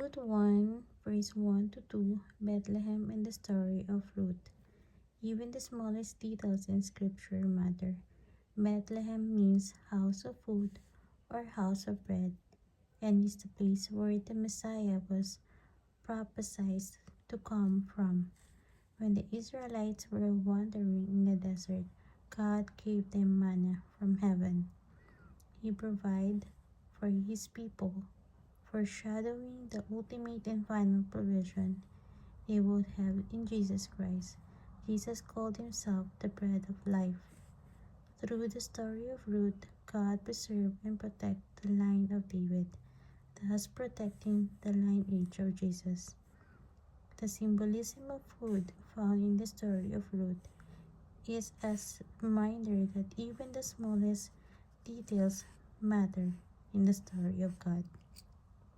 Ruth 1, verse 1 to 2, Bethlehem and the story of Ruth. Even the smallest details in scripture matter. Bethlehem means house of food or house of bread, and is the place where the Messiah was prophesied to come from. When the Israelites were wandering in the desert, God gave them manna from heaven. He provided for his people, foreshadowing the ultimate and final provision they would have in Jesus Christ. Jesus called himself the bread of life. Through the story of Ruth, God preserved and protected the line of David, thus protecting the lineage of Jesus. The symbolism of food found in the story of Ruth is a reminder that even the smallest details matter in the story of God.